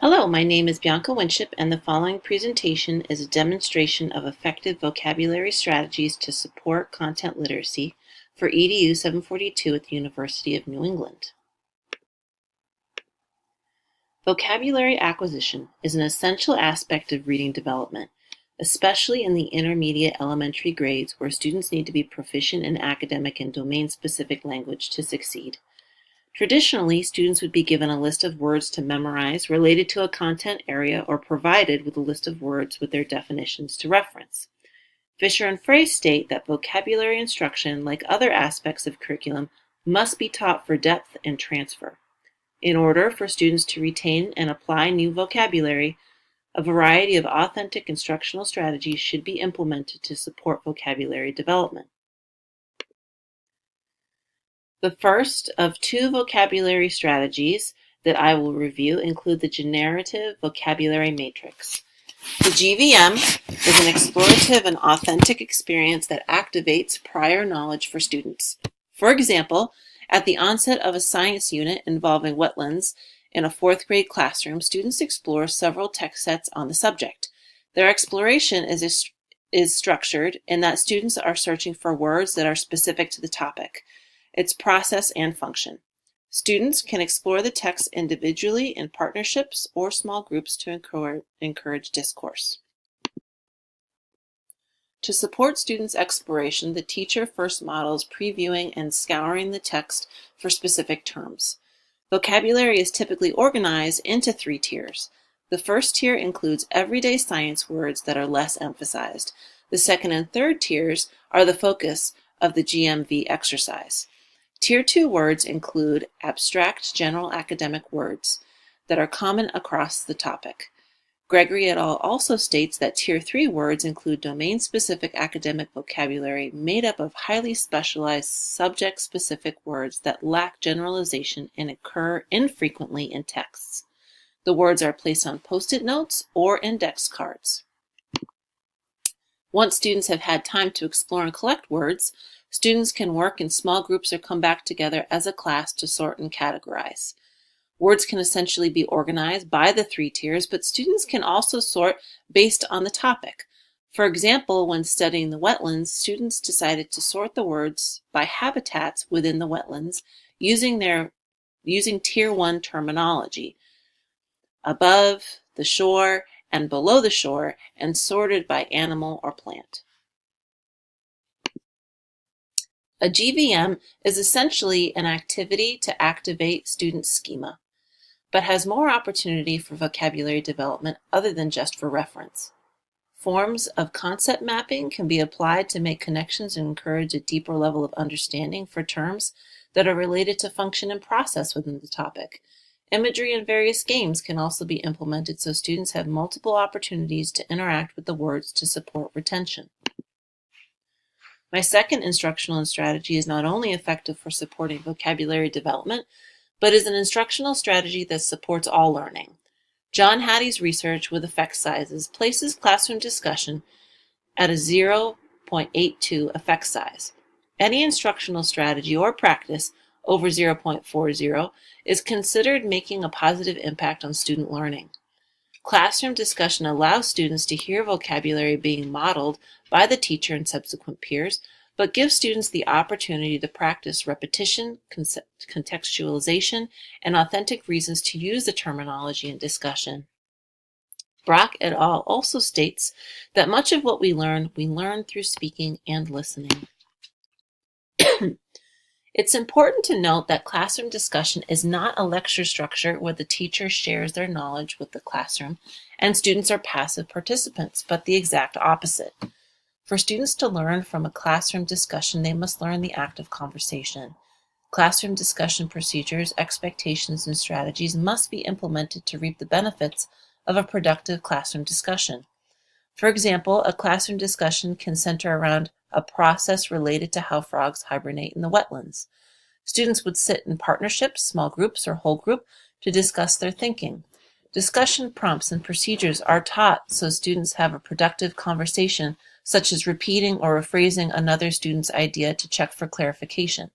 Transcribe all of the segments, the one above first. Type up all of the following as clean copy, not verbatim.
Hello, my name is Bianca Winship, and the following presentation is a demonstration of effective vocabulary strategies to support content literacy for EDU 742 at the University of New England. Vocabulary acquisition is an essential aspect of reading development, especially in the intermediate elementary grades where students need to be proficient in academic and domain-specific language to succeed. Traditionally, students would be given a list of words to memorize related to a content area or provided with a list of words with their definitions to reference. Fisher and Frey state that vocabulary instruction, like other aspects of curriculum, must be taught for depth and transfer. In order for students to retain and apply new vocabulary, a variety of authentic instructional strategies should be implemented to support vocabulary development. The first of two vocabulary strategies that I will review include the Generative Vocabulary Matrix. The GVM is an explorative and authentic experience that activates prior knowledge for students. For example, at the onset of a science unit involving wetlands in a fourth grade classroom, students explore several text sets on the subject. Their exploration is structured in that students are searching for words that are specific to the topic, its process and function. Students can explore the text individually, in partnerships, or small groups to encourage discourse. To support students' exploration, the teacher first models previewing and scouring the text for specific terms. Vocabulary is typically organized into three tiers. The first tier includes everyday science words that are less emphasized. The second and third tiers are the focus of the GMV exercise. Tier 2 words include abstract general academic words that are common across the topic. Gregory et al. Also states that Tier 3 words include domain-specific academic vocabulary made up of highly specialized subject-specific words that lack generalization and occur infrequently in texts. The words are placed on post-it notes or index cards. Once students have had time to explore and collect words, students can work in small groups or come back together as a class to sort and categorize. Words can essentially be organized by the three tiers, but students can also sort based on the topic. For example, when studying the wetlands, students decided to sort the words by habitats within the wetlands using Tier 1 terminology, above the shore and below the shore, and sorted by animal or plant. A GVM is essentially an activity to activate student schema, but has more opportunity for vocabulary development other than just for reference. Forms of concept mapping can be applied to make connections and encourage a deeper level of understanding for terms that are related to function and process within the topic. Imagery and various games can also be implemented so students have multiple opportunities to interact with the words to support retention. My second instructional strategy is not only effective for supporting vocabulary development, but is an instructional strategy that supports all learning. John Hattie's research with effect sizes places classroom discussion at a 0.82 effect size. Any instructional strategy or practice over 0.40 is considered making a positive impact on student learning. Classroom discussion allows students to hear vocabulary being modeled by the teacher and subsequent peers, but gives students the opportunity to practice repetition, contextualization, and authentic reasons to use the terminology in discussion. Brock et al. Also states that much of what we learn through speaking and listening. It's important to note that classroom discussion is not a lecture structure where the teacher shares their knowledge with the classroom and students are passive participants, but the exact opposite. For students to learn from a classroom discussion, they must learn the act of conversation. Classroom discussion procedures, expectations, and strategies must be implemented to reap the benefits of a productive classroom discussion. For example, a classroom discussion can center around a process related to how frogs hibernate in the wetlands. Students would sit in partnerships, small groups, or whole group to discuss their thinking. Discussion prompts and procedures are taught so students have a productive conversation, such as repeating or rephrasing another student's idea to check for clarification.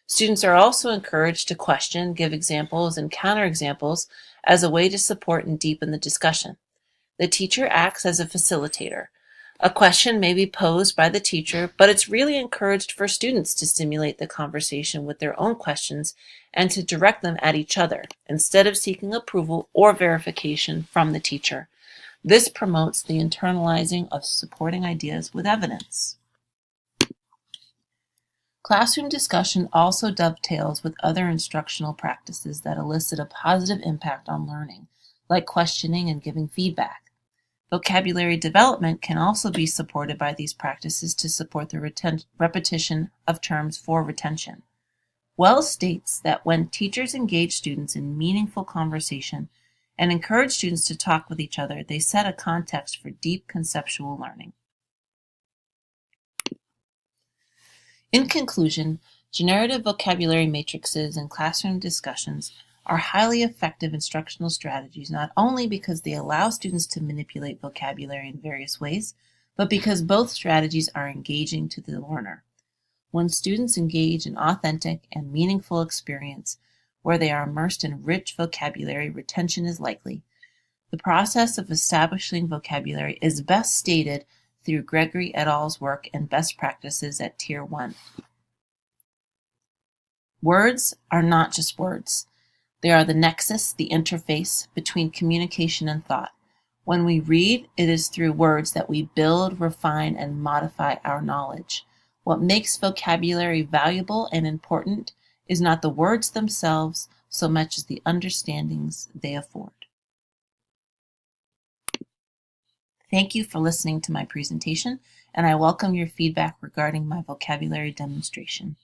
Students are also encouraged to question, give examples and counterexamples as a way to support and deepen the discussion. The teacher acts as a facilitator. A question may be posed by the teacher, but it's really encouraged for students to stimulate the conversation with their own questions and to direct them at each other, instead of seeking approval or verification from the teacher. This promotes the internalizing of supporting ideas with evidence. Classroom discussion also dovetails with other instructional practices that elicit a positive impact on learning, like questioning and giving feedback. Vocabulary development can also be supported by these practices to support the repetition of terms for retention. Wells states that when teachers engage students in meaningful conversation and encourage students to talk with each other, they set a context for deep conceptual learning. In conclusion, generative vocabulary matrices and classroom discussions are highly effective instructional strategies, not only because they allow students to manipulate vocabulary in various ways, but because both strategies are engaging to the learner. When students engage in authentic and meaningful experience where they are immersed in rich vocabulary, retention is likely. The process of establishing vocabulary is best stated through Gregory et al.'s work and best practices at Tier 1. Words are not just words. They are the nexus, the interface between communication and thought. When we read, it is through words that we build, refine, and modify our knowledge. What makes vocabulary valuable and important is not the words themselves so much as the understandings they afford. Thank you for listening to my presentation, and I welcome your feedback regarding my vocabulary demonstration.